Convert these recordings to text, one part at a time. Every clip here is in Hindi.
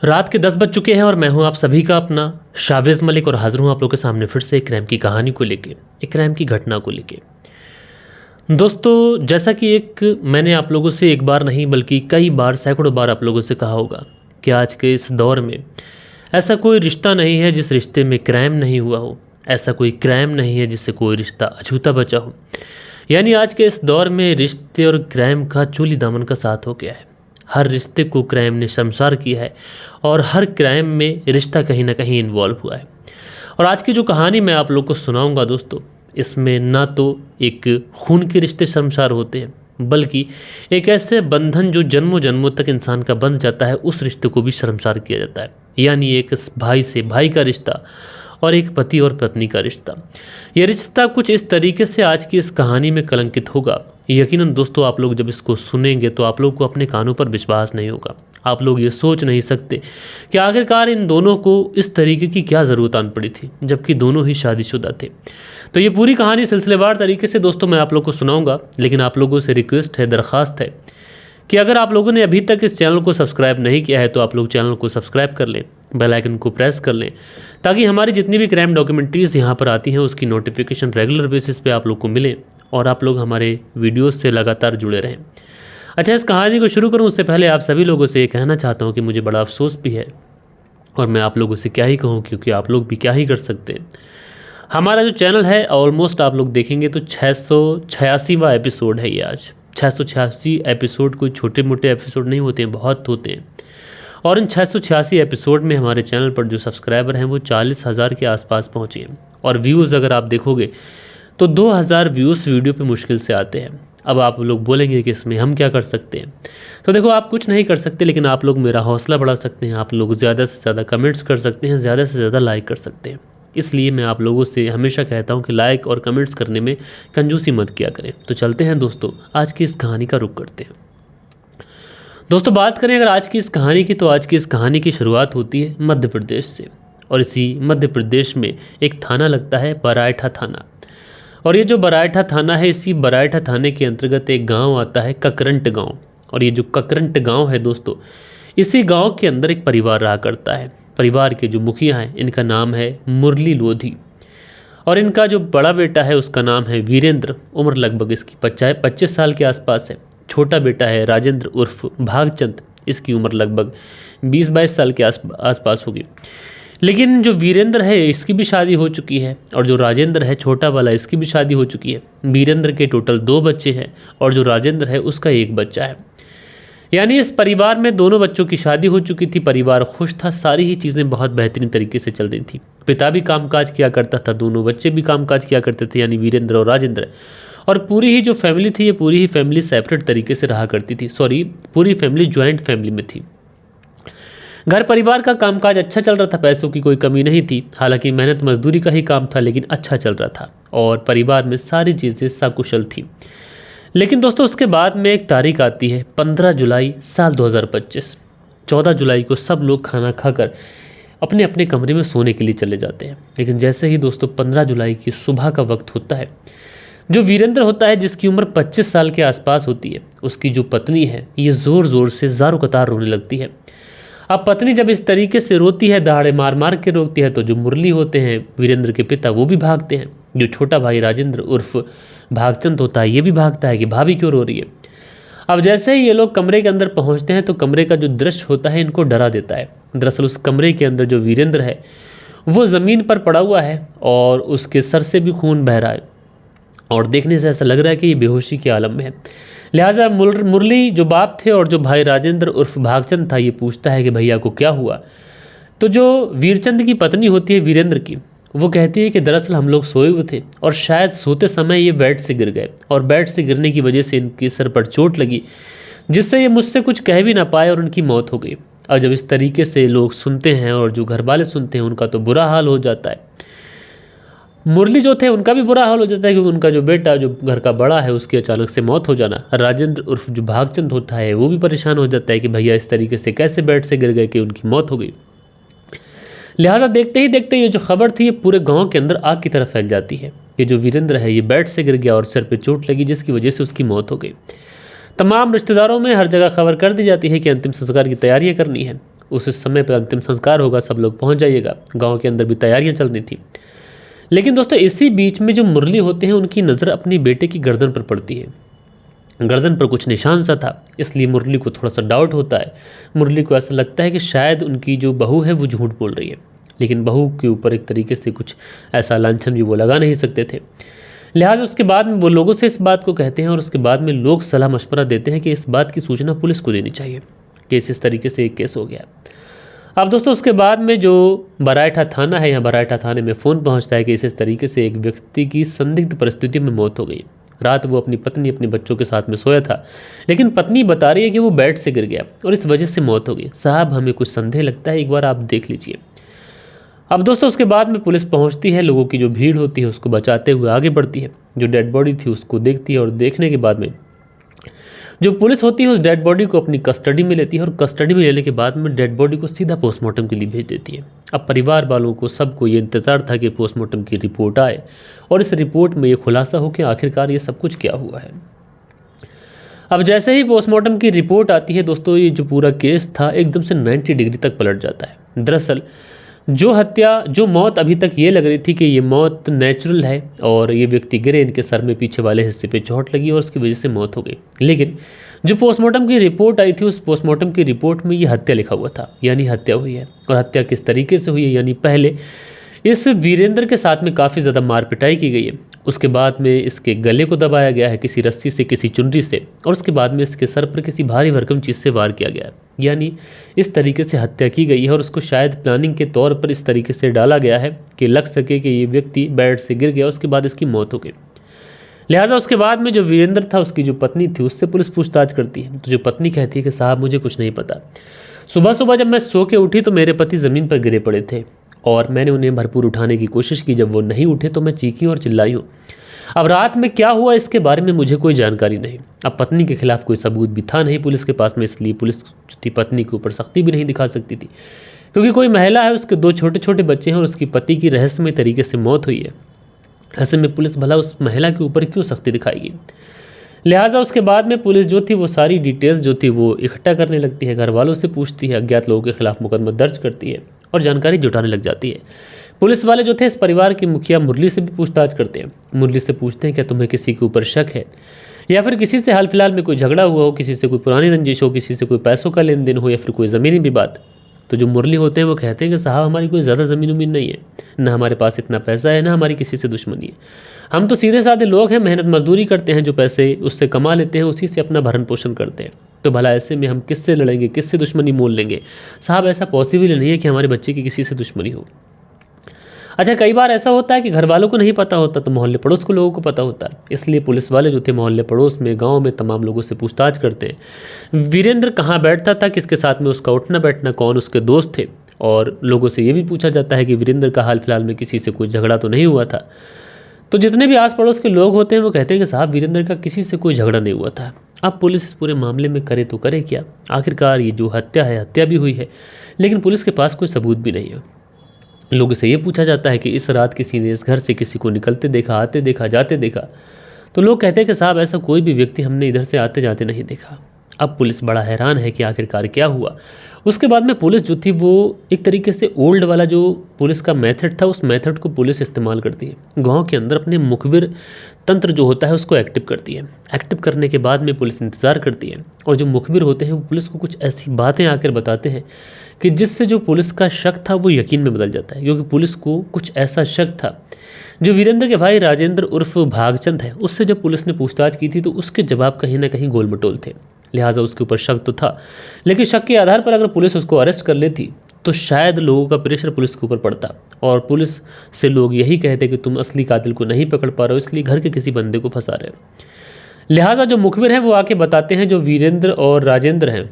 रात के 10 बज चुके हैं और मैं हूं आप सभी का अपना शावेज़ मलिक और हाजिर हूं आप लोगों के सामने फिर से एक क्राइम की कहानी को लेके, एक क्राइम की घटना को लेके। दोस्तों, जैसा कि मैंने आप लोगों से एक बार नहीं बल्कि कई बार, सैकड़ों बार आप लोगों से कहा होगा कि आज के इस दौर में ऐसा कोई रिश्ता नहीं है जिस रिश्ते में क्राइम नहीं हुआ हो, ऐसा कोई क्राइम नहीं है जिससे कोई रिश्ता अछूता बचा हो। यानी आज के इस दौर में रिश्ते और क्राइम का चूली दामन का साथ हो गया है। हर रिश्ते को क्राइम ने शर्मसार किया है और हर क्राइम में रिश्ता कहीं ना कहीं इन्वॉल्व हुआ है। और आज की जो कहानी मैं आप लोग को सुनाऊंगा दोस्तों, इसमें ना तो एक खून के रिश्ते शर्मसार होते हैं, बल्कि एक ऐसे बंधन जो जन्मों जन्मों तक इंसान का बंध जाता है, उस रिश्ते को भी शर्मसार किया जाता है। यानी एक भाई से भाई का रिश्ता और एक पति और पत्नी का रिश्ता। यह रिश्ता कुछ इस तरीके से आज की इस कहानी में कलंकित होगा। यकीनन दोस्तों, आप लोग जब इसको सुनेंगे तो आप लोग को अपने कानों पर विश्वास नहीं होगा। आप लोग ये सोच नहीं सकते कि आखिरकार इन दोनों को इस तरीके की क्या ज़रूरत आन पड़ी थी, जबकि दोनों ही शादीशुदा थे। तो ये पूरी कहानी सिलसिलेवार तरीके से दोस्तों मैं आप लोग को सुनाऊंगा, लेकिन आप लोगों से रिक्वेस्ट है, दरख्वास्त है कि अगर आप लोगों ने अभी तक इस चैनल को सब्सक्राइब नहीं किया है तो आप लोग चैनल को सब्सक्राइब कर लें, बेल आइकन को प्रेस कर लें, ताकि हमारी जितनी भी क्राइम डॉक्यूमेंट्रीज़ यहाँ पर आती हैं उसकी नोटिफिकेशन रेगुलर बेसिस पे आप लोग को मिले और आप लोग हमारे वीडियोस से लगातार जुड़े रहें। अच्छा, इस कहानी को शुरू करूँ उससे पहले आप सभी लोगों से ये कहना चाहता हूँ कि मुझे बड़ा अफसोस भी है, और मैं आप लोगों से क्या ही कहूँ, क्योंकि आप लोग भी क्या ही कर सकते हैं। हमारा जो चैनल है ऑलमोस्ट आप लोग देखेंगे तो 686वां एपिसोड है ये आज। 686 एपिसोड कोई छोटे मोटे एपिसोड नहीं होते हैं, बहुत होते हैं। और इन 686 एपिसोड में हमारे चैनल पर जो सब्सक्राइबर हैं वो 40,000 के आसपास पहुँचे हैं। और व्यूज़ अगर आप देखोगे तो 2000 व्यूज़ वीडियो पे मुश्किल से आते हैं। अब आप लोग बोलेंगे कि इसमें हम क्या कर सकते हैं। तो देखो, आप कुछ नहीं कर सकते, लेकिन आप लोग मेरा हौसला बढ़ा सकते हैं। आप लोग ज़्यादा से ज़्यादा कमेंट्स कर सकते हैं, ज़्यादा से ज़्यादा लाइक कर सकते हैं। इसलिए मैं आप लोगों से हमेशा कहता हूं कि लाइक और कमेंट्स करने में कंजूसी मत किया करें। तो चलते हैं दोस्तों, आज की इस कहानी का रुख करते हैं। दोस्तों, बात करें अगर आज की इस कहानी की, तो आज की इस कहानी की शुरुआत होती है मध्य प्रदेश से। और इसी मध्य प्रदेश में एक थाना लगता है, बरायठा थाना। और ये जो बरायठा थाना है, इसी बरायठा थाने के अंतर्गत एक गांव आता है, ककरंट गांव। और ये जो ककरंट गांव है दोस्तों, इसी गांव के अंदर एक परिवार रहा करता है। परिवार के जो मुखिया हैं, इनका नाम है मुरली लोधी। और इनका जो बड़ा बेटा है उसका नाम है वीरेंद्र। उम्र लगभग इसकी 25 साल के आसपास है। छोटा बेटा है राजेंद्र उर्फ भागचंद, इसकी उम्र लगभग 20-22 साल के आसपास होगी। लेकिन जो वीरेंद्र है इसकी भी शादी हो चुकी है, और जो राजेंद्र है छोटा वाला, इसकी भी शादी हो चुकी है। वीरेंद्र के टोटल 2 बच्चे हैं और जो राजेंद्र है उसका 1 बच्चा है। यानी इस परिवार में दोनों बच्चों की शादी हो चुकी थी। परिवार खुश था, सारी ही चीज़ें बहुत बेहतरीन तरीके से चल रही थी। पिता भी कामकाज किया करता था, दोनों बच्चे भी कामकाज किया करते थे, यानी वीरेंद्र और राजेंद्र। और पूरी ही जो फैमिली थी, ये पूरी ही फैमिली सेपरेट तरीके से रहा करती थी। पूरी फैमिली ज्वाइंट फैमिली में थी। घर परिवार का कामकाज अच्छा चल रहा था, पैसों की कोई कमी नहीं थी। हालांकि मेहनत मजदूरी का ही काम था, लेकिन अच्छा चल रहा था और परिवार में सारी चीज़ें सकुशल थी। लेकिन दोस्तों, उसके बाद में एक तारीख आती है, 15 जुलाई साल 2025। 14 जुलाई को सब लोग खाना खाकर अपने अपने कमरे में सोने के लिए चले जाते हैं। लेकिन जैसे ही दोस्तों 15 जुलाई की सुबह का वक्त होता है, जो वीरेंद्र होता है, जिसकी उम्र 25 साल के आसपास होती है, उसकी जो पत्नी है ये ज़ोर ज़ोर से ज़ारो कतार रोने लगती है। अब पत्नी जब इस तरीके से रोती है, दहाड़े मार मार के रोती है, तो जो मुरली होते हैं वीरेंद्र के पिता, वो भी भागते हैं। जो छोटा भाई राजेंद्र उर्फ भागचंद होता है, ये भी भागता है कि भाभी क्यों रो रही है। अब जैसे ही ये लोग कमरे के अंदर पहुंचते हैं तो कमरे का जो दृश्य होता है इनको डरा देता है। दरअसल उस कमरे के अंदर जो वीरेंद्र है वो ज़मीन पर पड़ा हुआ है और उसके सर से भी खून बह रहा है, और देखने से ऐसा लग रहा है कि ये बेहोशी के आलम में है। लिहाजा मुरली जो बाप थे और जो भाई राजेंद्र उर्फ भागचंद था, ये पूछता है कि भैया को क्या हुआ। तो जो वीरचंद की पत्नी होती है वीरेंद्र की, वो कहती है कि दरअसल हम लोग सोए हुए थे और शायद सोते समय ये बेड से गिर गए, और बेड से गिरने की वजह से इनके सर पर चोट लगी, जिससे ये मुझसे कुछ कह भी ना पाए और उनकी मौत हो गई। और जब इस तरीके से लोग सुनते हैं और जो घर वाले सुनते हैं, उनका तो बुरा हाल हो जाता है। मुरली जो थे उनका भी बुरा हाल हो जाता है, क्योंकि उनका जो बेटा, जो घर का बड़ा है, उसकी अचानक से मौत हो जाना। राजेंद्र उर्फ जो भागचंद होता है वो भी परेशान हो जाता है कि भैया इस तरीके से कैसे बेड से गिर गए कि उनकी मौत हो गई। लिहाजा देखते ही देखते ये जो खबर थी ये पूरे गांव के अंदर आग की तरह फैल जाती है कि जो वीरेंद्र है ये बेड से गिर गया और सिर पे चोट लगी, जिसकी वजह से उसकी मौत हो गई। तमाम रिश्तेदारों में हर जगह खबर कर दी जाती है कि अंतिम संस्कार की तैयारियां करनी है। उस समय पर अंतिम संस्कार होगा, सब लोग पहुंच जाइएगा। गांव के अंदर भी तैयारियां चल रही थी। लेकिन दोस्तों इसी बीच में जो मुरली होते हैं उनकी नज़र अपनी बेटे की गर्दन पर पड़ती है। गर्दन पर कुछ निशान सा था, इसलिए मुरली को थोड़ा सा डाउट होता है। मुरली को ऐसा लगता है कि शायद उनकी जो बहू है वो झूठ बोल रही है, लेकिन बहू के ऊपर एक तरीके से कुछ ऐसा लांछन भी वो लगा नहीं सकते थे। लिहाजा उसके बाद में वो लोगों से इस बात को कहते हैं और उसके बाद में लोग सलाह मशवरा देते हैं कि इस बात की सूचना पुलिस को देनी चाहिए कि इस तरीके से एक केस हो गया। अब दोस्तों उसके बाद में जो बरायठा थाना है, यहाँ बरायठा थाने में फ़ोन पहुँचता है कि इस तरीके से एक व्यक्ति की संदिग्ध परिस्थिति में मौत हो गई। रात वो अपनी पत्नी अपने बच्चों के साथ में सोया था, लेकिन पत्नी बता रही है कि वो बेड से गिर गया और इस वजह से मौत हो गई। साहब हमें कुछ संदेह लगता है, एक बार आप देख लीजिए। अब दोस्तों उसके बाद में पुलिस पहुंचती है, लोगों की जो भीड़ होती है उसको बचाते हुए आगे बढ़ती है। जो डेड बॉडी थी उसको देखती है और देखने के बाद में जो पुलिस होती है उस डेड बॉडी को अपनी कस्टडी में लेती है और कस्टडी में लेने के बाद में डेड बॉडी को सीधा पोस्टमार्टम के लिए भेज देती है। अब परिवार वालों को सबको ये इंतज़ार था कि पोस्टमार्टम की रिपोर्ट आए और इस रिपोर्ट में ये खुलासा हो कि आखिरकार ये सब कुछ क्या हुआ है। अब जैसे ही पोस्टमार्टम की रिपोर्ट आती है दोस्तों, ये जो पूरा केस था एकदम से 90 डिग्री तक पलट जाता है। दरअसल जो मौत अभी तक ये लग रही थी कि ये मौत नेचुरल है और ये व्यक्ति गिरे, इनके सर में पीछे वाले हिस्से पे चोट लगी और उसकी वजह से मौत हो गई, लेकिन जो पोस्टमार्टम की रिपोर्ट आई थी उस पोस्टमार्टम की रिपोर्ट में ये हत्या लिखा हुआ था, यानी हत्या हुई है। और हत्या किस तरीके से हुई है, यानी पहले इस वीरेंद्र के साथ में काफ़ी ज़्यादा मार पिटाई की गई है, उसके बाद में इसके गले को दबाया गया है किसी रस्सी से, किसी चुनरी से, और उसके बाद में इसके सर पर किसी भारी भरकम चीज़ से वार किया गया है। यानी इस तरीके से हत्या की गई है और उसको शायद प्लानिंग के तौर पर इस तरीके से डाला गया है कि लग सके कि ये व्यक्ति बेड से गिर गया, उसके बाद इसकी मौत हो गई। लिहाजा उसके बाद में जो वीरेंद्र था उसकी जो पत्नी थी उससे पुलिस पूछताछ करती है। तो जो पत्नी कहती है कि साहब मुझे कुछ नहीं पता, सुबह सुबह जब मैं सो के उठी तो मेरे पति ज़मीन पर गिरे पड़े थे और मैंने उन्हें भरपूर उठाने की कोशिश की, जब वो नहीं उठे तो मैं चीखी और चिल्लाई हूँ। अब रात में क्या हुआ इसके बारे में मुझे कोई जानकारी नहीं। अब पत्नी के खिलाफ कोई सबूत भी था नहीं पुलिस के पास में, इसलिए पुलिस थी पत्नी के ऊपर सख्ती भी नहीं दिखा सकती थी, क्योंकि कोई महिला है, उसके 2 छोटे छोटे बच्चे हैं और उसकी पति की रहस्यमय तरीके से मौत हुई है। ऐसे में पुलिस भला उस महिला के ऊपर क्यों सख्ती दिखाएगी। लिहाजा उसके बाद में पुलिस जो थी वो सारी डिटेल्स जो थी वो इकट्ठा करने लगती है, घर वालों से पूछती है, अज्ञात लोगों के खिलाफ मुकदमा दर्ज करती है और जानकारी जुटाने लग जाती है। पुलिस वाले जो थे इस परिवार के मुखिया मुरली से भी पूछताछ करते हैं। मुरली से पूछते हैं क्या तुम्हें किसी के ऊपर शक है या फिर किसी से हाल फिलहाल में कोई झगड़ा हुआ हो, किसी से कोई पुरानी रंजिश हो, किसी से कोई पैसों का लेन देन हो या फिर कोई ज़मीनी विवाद। तो जो मुरली होते हैं वो कहते हैं कि साहब हमारी कोई ज़्यादा ज़मीन उमीन नहीं है, ना हमारे पास इतना पैसा है, ना हमारी किसी से दुश्मनी है। हम तो सीधे साधे लोग हैं, मेहनत मजदूरी करते हैं, जो पैसे उससे कमा लेते हैं उसी से अपना भरण पोषण करते हैं। तो भला ऐसे में हम किससे लड़ेंगे, किससे दुश्मनी मोल लेंगे। साहब ऐसा पॉसिबल नहीं है कि हमारे बच्चे की किसी से दुश्मनी हो। अच्छा कई बार ऐसा होता है कि घर वालों को नहीं पता होता तो मोहल्ले पड़ोस को लोगों को पता होता है, इसलिए पुलिस वाले जो थे मोहल्ले पड़ोस में, गांव में तमाम लोगों से पूछताछ करते हैं। वीरेंद्र कहाँ बैठता था, किसके साथ में उसका उठना बैठना, कौन उसके दोस्त थे, और लोगों से ये भी पूछा जाता है कि वीरेंद्र का हाल फिलहाल में किसी से कोई झगड़ा तो नहीं हुआ था। तो जितने भी आस पड़ोस के लोग होते हैं वो कहते हैं कि साहब वीरेंद्र का किसी से कोई झगड़ा नहीं हुआ था। अब पुलिस इस पूरे मामले में करे तो करे क्या, आखिरकार ये जो हत्या है हत्या भी हुई है, लेकिन पुलिस के पास कोई सबूत भी नहीं है। लोगों से ये पूछा जाता है कि इस रात किसी ने इस घर से किसी को निकलते देखा, आते देखा, जाते देखा। तो लोग कहते हैं कि साहब ऐसा कोई भी व्यक्ति हमने इधर से आते जाते नहीं देखा। अब पुलिस बड़ा हैरान है कि आखिरकार क्या हुआ। उसके बाद में पुलिस जो थी वो एक तरीके से ओल्ड वाला जो पुलिस का मेथड था उस मेथड को पुलिस इस्तेमाल करती है। गांव के अंदर अपने मुखबिर तंत्र जो होता है उसको एक्टिव करती है। एक्टिव करने के बाद में पुलिस इंतज़ार करती है और जो मुखबिर होते हैं वो पुलिस को कुछ ऐसी बातें आकर बताते हैं कि जिससे जो पुलिस का शक था वो यकीन में बदल जाता है, क्योंकि पुलिस को कुछ ऐसा शक था। जो वीरेंद्र के भाई राजेंद्र उर्फ भागचंद है उससे जब पुलिस ने पूछताछ की थी तो उसके जवाब कहीं ना कहीं गोलमटोल थे, लिहाजा उसके ऊपर शक तो था, लेकिन शक के आधार पर अगर पुलिस उसको अरेस्ट कर लेती तो शायद लोगों का प्रेशर पुलिस के ऊपर पड़ता और पुलिस से लोग यही कहते कि तुम असली कातिल को नहीं पकड़ पा रहे हो, इसलिए घर के किसी बंदे को फंसा रहे हो। लिहाजा जो मुखबिर हैं वो आके बताते हैं जो वीरेंद्र और राजेंद्र हैं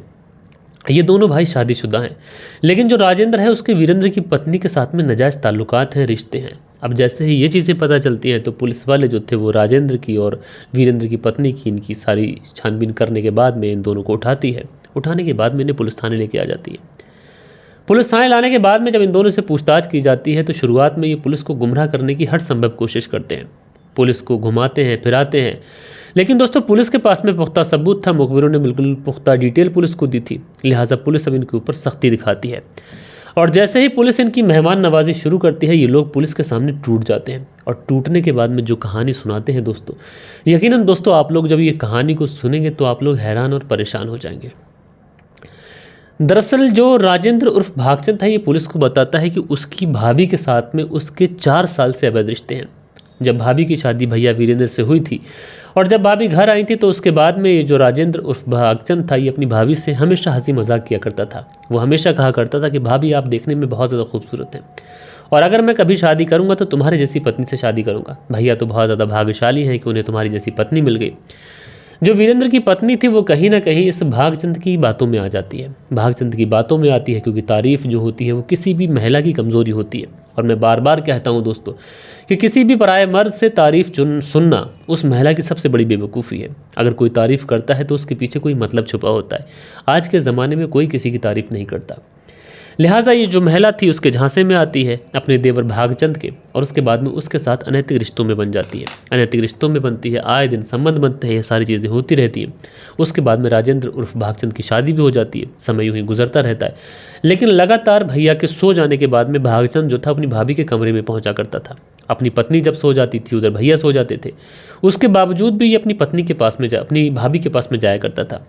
ये दोनों भाई शादीशुदा हैं, लेकिन जो राजेंद्र है उसके वीरेंद्र की पत्नी के साथ में नाजायज़ ताल्लुकात हैं, रिश्ते हैं। अब जैसे ही ये चीज़ें पता चलती हैं तो पुलिस वाले जो थे वो राजेंद्र की और वीरेंद्र की पत्नी की इनकी सारी छानबीन करने के बाद में इन दोनों को उठाती है। उठाने के बाद में इन्हें पुलिस थाने लेके आ जाती है। पुलिस थाने लाने के बाद में जब इन दोनों से पूछताछ की जाती है तो शुरुआत में ये पुलिस को गुमराह करने की हर संभव कोशिश करते हैं, पुलिस को घुमाते हैं फिराते हैं, लेकिन दोस्तों पुलिस के पास में पुख्ता सबूत था, मुखबिरों ने बिल्कुल पुख्ता डिटेल पुलिस को दी थी, लिहाजा पुलिस अब इनके ऊपर सख्ती दिखाती है। और जैसे ही पुलिस इनकी मेहमान नवाजी शुरू करती है, ये लोग पुलिस के सामने टूट जाते हैं। और टूटने के बाद में जो कहानी सुनाते हैं दोस्तों, यकीनन दोस्तों आप लोग जब ये कहानी को सुनेंगे तो आप लोग हैरान और परेशान हो जाएंगे। दरअसल जो राजेंद्र उर्फ भागचंद था, ये पुलिस को बताता है कि उसकी भाभी के साथ में उसके 4 साल से अवैध रिश्ते हैं। जब भाभी की शादी भैया वीरेंद्र से हुई थी और जब भाभी घर आई थी तो उसके बाद में ये जो राजेंद्र उर्फ भागचंद था, ये अपनी भाभी से हमेशा हंसी मजाक किया करता था। वो हमेशा कहा करता था कि भाभी आप देखने में बहुत ज़्यादा खूबसूरत हैं और अगर मैं कभी शादी करूंगा तो तुम्हारे जैसी पत्नी से शादी करूंगा। भैया तो बहुत ज़्यादा भाग्यशाली हैं कि उन्हें तुम्हारी जैसी पत्नी मिल गई। जो वीरेंद्र की पत्नी थी वो कहीं ना कहीं इस भागचंद की बातों में आ जाती है। भागचंद की बातों में आती है क्योंकि तारीफ जो होती है वो किसी भी महिला की कमज़ोरी होती है। और मैं बार बार कहता हूँ दोस्तों कि किसी भी पराये मर्द से तारीफ सुनना उस महिला की सबसे बड़ी बेवकूफ़ी है। अगर कोई तारीफ़ करता है तो उसके पीछे कोई मतलब छुपा होता है। आज के ज़माने में कोई किसी की तारीफ़ नहीं करता। लिहाजा ये जो महिला थी उसके झांसे में आती है अपने देवर भागचंद के, और उसके बाद में उसके साथ अनैतिक रिश्तों में बन जाती है। अनैतिक रिश्तों में बनती है, आए दिन संबंध बनते हैं, ये सारी चीज़ें होती रहती हैं। उसके बाद में राजेंद्र उर्फ भागचंद की शादी भी हो जाती है। समय यूँ ही गुजरता रहता है, लेकिन लगातार भैया के सो जाने के बाद में भागचंद जो था अपनी भाभी के कमरे में पहुँचा करता था। अपनी पत्नी जब सो जाती थी उधर भैया सो जाते थे, उसके बावजूद भी ये अपनी पत्नी के पास में अपनी भाभी के पास में जाया करता था।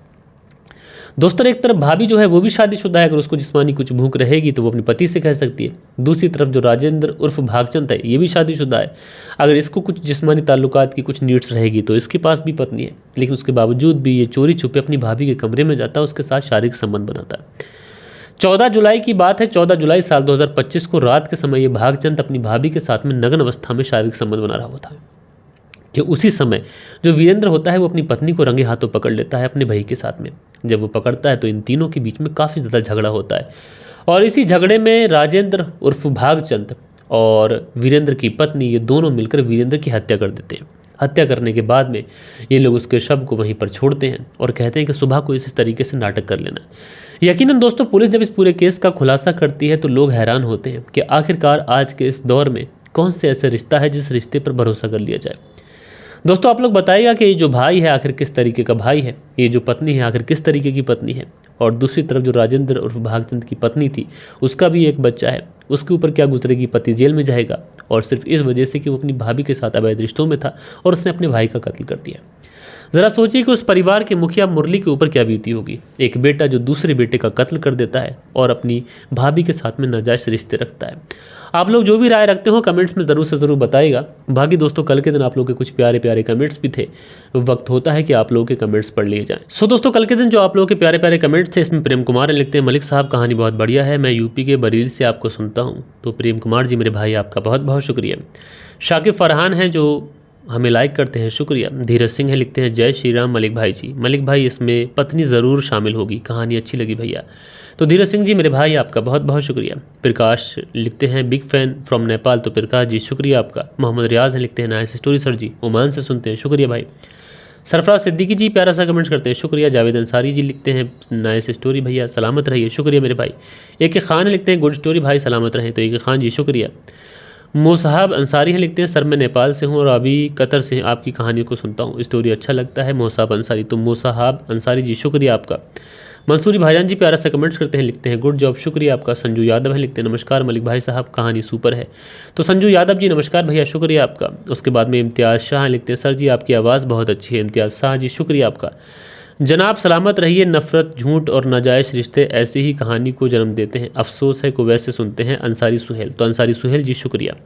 दोस्तों एक तरफ भाभी जो है वो भी शादीशुदा है, अगर उसको जिस्मानी कुछ भूख रहेगी तो वो अपने पति से कह सकती है। दूसरी तरफ जो राजेंद्र उर्फ भागचंद है ये भी शादीशुदा है, अगर इसको कुछ जिस्मानी ताल्लुकात की कुछ नीड्स रहेगी तो इसके पास भी पत्नी है। लेकिन उसके बावजूद भी ये चोरी छुपे अपनी भाभी के कमरे में जाता है, उसके साथ शारीरिक संबंध बनाता है। 14 जुलाई की बात है। 14 जुलाई साल 2025 को रात के समय ये भागचंद अपनी भाभी के साथ में नग्न अवस्था में शारीरिक संबंध बना रहा होता है कि उसी समय जो वीरेंद्र होता है वो अपनी पत्नी को रंगे हाथों पकड़ लेता है अपने भाई के साथ में। जब वो पकड़ता है तो इन तीनों के बीच में काफ़ी ज़्यादा झगड़ा होता है और इसी झगड़े में राजेंद्र उर्फ भागचंद और वीरेंद्र की पत्नी ये दोनों मिलकर वीरेंद्र की हत्या कर देते हैं। हत्या करने के बाद में ये लोग उसके शव को वहीं पर छोड़ते हैं और कहते हैं कि सुबह को इस तरीके से नाटक कर लेना। यकीनन दोस्तों पुलिस जब इस पूरे केस का खुलासा करती है तो लोग हैरान होते हैं कि आखिरकार आज के इस दौर में कौन से ऐसे रिश्ता है जिस रिश्ते पर भरोसा कर लिया जाए। दोस्तों आप लोग बताइएगा कि ये जो भाई है आखिर किस तरीके का भाई है, ये जो पत्नी है आखिर किस तरीके की पत्नी है, और दूसरी तरफ जो राजेंद्र उर्फ भागचंद की पत्नी थी उसका भी एक बच्चा है, उसके ऊपर क्या गुजरेगी। पति जेल में जाएगा और सिर्फ इस वजह से कि वो अपनी भाभी के साथ अवैध रिश्तों में था और उसने अपने भाई का कत्ल कर दिया। ज़रा सोचिए कि उस परिवार के मुखिया मुरली के ऊपर क्या बीती होगी। एक बेटा जो दूसरे बेटे का कत्ल कर देता है और अपनी भाभी के साथ में नाजायज़ रिश्ते रखता है। आप लोग जो भी राय रखते हो कमेंट्स में ज़रूर से ज़रूर बताइएगा। बाकी दोस्तों कल के दिन आप लोग के कुछ प्यारे प्यारे कमेंट्स भी थे, वक्त होता है कि आप लोगों के कमेंट्स पढ़ लिए जाएं। सो दोस्तों कल के दिन जो आप लोगों के प्यारे प्यारे कमेंट्स थे, इसमें प्रेम कुमार लिखते हैं, मलिक साहब कहानी बहुत बढ़िया है, मैं यूपी के बरेली से आपको सुनता हूँ। तो प्रेम कुमार जी मेरे भाई आपका बहुत बहुत शुक्रिया। शाकिब फरहान हैं जो हमें लाइक करते हैं, शुक्रिया। धीरज सिंह है लिखते हैं, जय श्री राम मलिक भाई जी। मलिक भाई इसमें पत्नी ज़रूर शामिल होगी, कहानी अच्छी लगी भैया। तो धीरज सिंह जी मेरे भाई आपका बहुत बहुत शुक्रिया। प्रकाश लिखते हैं, बिग फैन फ्रॉम नेपाल। तो प्रकाश जी शुक्रिया आपका। मोहम्मद रियाज हैं लिखते हैं, नाइस स्टोरी सर जी, ओमान से सुनते हैं, शुक्रिया भाई। सरफराज सिद्दीकी जी प्यारा सा कमेंट्स करते हैं, शुक्रिया। जावेद अंसारी जी लिखते हैं, नाइस स्टोरी भैया, सलामत रहिए, शुक्रिया मेरे भाई। एक खान लिखते हैं, गुड स्टोरी भाई, सलामत रहें। तो एक खान जी शुक्रिया। मोसाहब अंसारी हैं लिखते हैं, सर मैं नेपाल से हूँ और अभी कतर से आपकी कहानी को सुनता हूँ, स्टोरी अच्छा लगता है। मोसाहब अंसारी, तो मोसाहब अंसारी जी शुक्रिया आपका। मंसूरी भाईजान जी प्यारा सा कमेंट्स करते हैं, लिखते हैं गुड जॉब, शुक्रिया आपका। संजू यादव है लिखते हैं, नमस्कार मलिक भाई साहब, कहानी सुपर है। तो संजू यादव जी नमस्कार भैया, शुक्रिया आपका। उसके बाद में इम्तियाज़ शाह लिखते हैं, सर जी आपकी आवाज़ बहुत अच्छी है। इम्तियाज़ शाह जी शुक्रिया आपका। जनाब सलामत रहिए, नफ़रत झूठ और नाजायज़ रिश्ते ऐसी ही कहानी को जन्म देते हैं, अफसोस है को वैसे सुनते हैं। अंसारी सुहेल, तो अंसारी सुहेल जी शुक्रिया।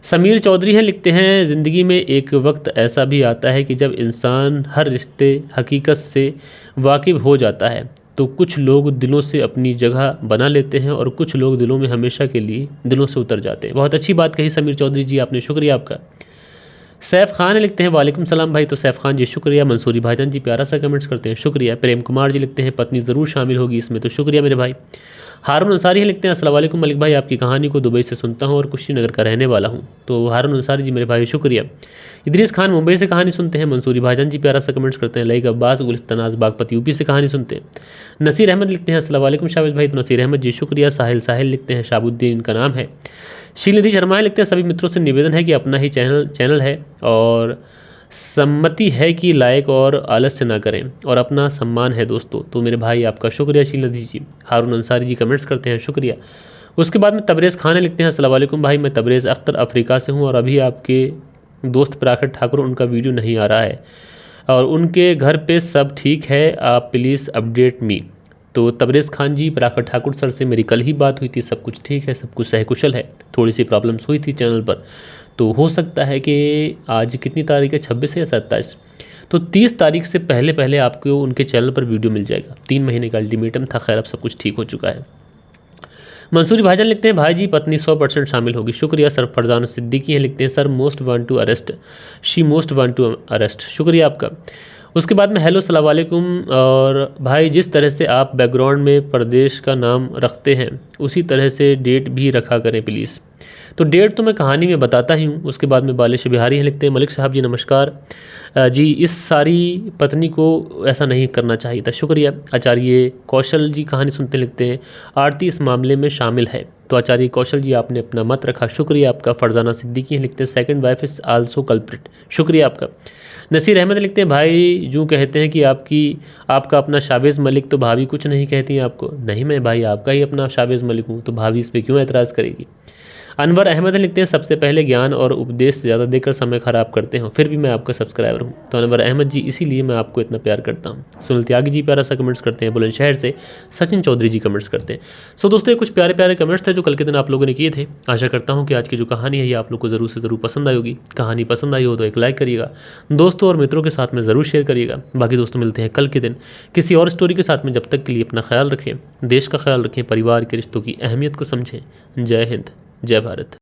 समीर चौधरी हैं लिखते हैं, ज़िंदगी में एक वक्त ऐसा भी आता है कि जब इंसान हर रिश्ते हकीकत से वाकिफ़ हो जाता है तो कुछ लोग दिलों से अपनी जगह बना लेते हैं और कुछ लोग दिलों में हमेशा के लिए दिलों से उतर जाते हैं। बहुत अच्छी बात कही समीर चौधरी जी आपने, शुक्रिया आपका। सैफ़ खान लिखते हैं, वालेकुम सलाम भाई। तो सैफ़ खान जी शुक्रिया। मंसूरी भाईजान जी प्यारा सा कमेंट्स करते हैं, शुक्रिया। प्रेम कुमार जी लिखते हैं, पत्नी ज़रूर शामिल होगी इसमें, तो शुक्रिया मेरे भाई। हारून अंसारी लिखते हैं, अस्सलाम वालेकुम मलिक भाई, आपकी कहानी को दुबई से सुनता हूँ और कुशीनगर का रहने वाला हूँ। तो हारून अंसारी जी मेरे भाई शुक्रिया। इदरीस खान मुंबई से कहानी सुनते हैं। मंसूरी भाईजान जी प्यारा सा कमेंट्स करते हैं। लईक अब्बास गुलिस्तानाज बागपत यूपी से कहानी सुनते हैं। नसीर अहमद लिखते हैं, अस्सलाम वालेकुम शाबिज भाई। तो नसीर अहमद जी शुक्रिया। साहिल लिखते हैं, शाबुद्दीन इनका नाम है। शीलनिधि शर्मा लिखते हैं, सभी मित्रों से निवेदन है कि अपना ही चैनल है और सम्मति है कि लाइक और आलस्य ना करें और अपना सम्मान है दोस्तों। तो मेरे भाई आपका शुक्रिया शीलनदी जी। हारून अंसारी जी कमेंट्स करते हैं, शुक्रिया। उसके बाद में तबरेज़ खान लिखते हैं, अस्सलाम वालेकुम भाई, मैं तबरेज़ अख्तर अफ्रीका से हूँ और अभी आपके दोस्त पराखर ठाकुर उनका वीडियो नहीं आ रहा है और उनके घर पे सब ठीक है, आप प्लीज़ अपडेट मी। तो तबरेज़ खान जी, पराखर ठाकुर सर से मेरी कल ही बात हुई थी, सब कुछ ठीक है, सब कुछ सहकुशल है। थोड़ी सी प्रॉब्लम्स हुई थी चैनल पर, तो हो सकता है कि आज कितनी तारीख है, 26 या 27, तो 30 तारीख से पहले पहले आपको उनके चैनल पर वीडियो मिल जाएगा। 3 महीने का अल्टीमेटम था, खैर अब सब कुछ ठीक हो चुका है। मंसूरी भाईजान लिखते हैं, भाई जी पत्नी 100% शामिल होगी, शुक्रिया। सर फरजान सिद्दीकी हैं, लिखते हैं sir most want to arrest, she most want to arrest, शुक्रिया आपका। उसके बाद में हेलो सलाम वालेकुम, और भाई जिस तरह से आप बैकग्राउंड में प्रदेश का नाम रखते हैं उसी तरह से डेट भी रखा करें प्लीज़। तो डेट तो मैं कहानी में बताता ही हूँ। उसके बाद में बालिश बिहारी हैं, लिखते हैं मलिक साहब जी नमस्कार जी, इस सारी पत्नी को ऐसा नहीं करना चाहिए था, शुक्रिया। आचार्य कौशल जी कहानी सुनते लिखते हैं, आरती इस मामले में शामिल है। तो आचार्य कौशल जी आपने अपना मत रखा, शुक्रिया आपका। फरजाना सिद्दीकी हैं, लिखते हैं second wife is also culprit, शुक्रिया आपका। नसीर अहमद लिखते हैं, भाई जो कहते हैं कि आपका अपना शाबेज़ मलिक, तो भाभी कुछ नहीं कहती हैं आपको। नहीं, मैं भाई आपका ही अपना शाबेज़ मलिक हूँ, तो भाभी इस पर क्यों एतराज़ करेगी। अनवर अहमद लिखते हैं, सबसे पहले ज्ञान और उपदेश ज़्यादा देकर समय ख़राब करते हो, फिर भी मैं आपका सब्सक्राइबर हूँ। तो अनवर अहमद जी, इसीलिए मैं आपको इतना प्यार करता हूँ। सुनील त्यागी जी प्यारा सा कमेंट्स करते हैं, बुलंदशहर से सचिन चौधरी जी कमेंट्स करते हैं। सो दोस्तों, ये कुछ प्यारे प्यारे कमेंट्स थे जो कल के दिन आप लोगों ने किए थे। आशा करता हूँ कि आज की जो कहानी है ये आप लोग को ज़रूर से ज़रूर पसंद आई होगी। कहानी पसंद आई हो तो एक लाइक करिएगा, दोस्तों और मित्रों के साथ में ज़रूर शेयर करिएगा। बाकी दोस्तों मिलते हैं कल के दिन किसी और स्टोरी के साथ में। जब तक के लिए अपना ख्याल रखें, देश का ख्याल रखें, परिवार के रिश्तों की अहमियत को समझें। जय हिंद, जय भारत।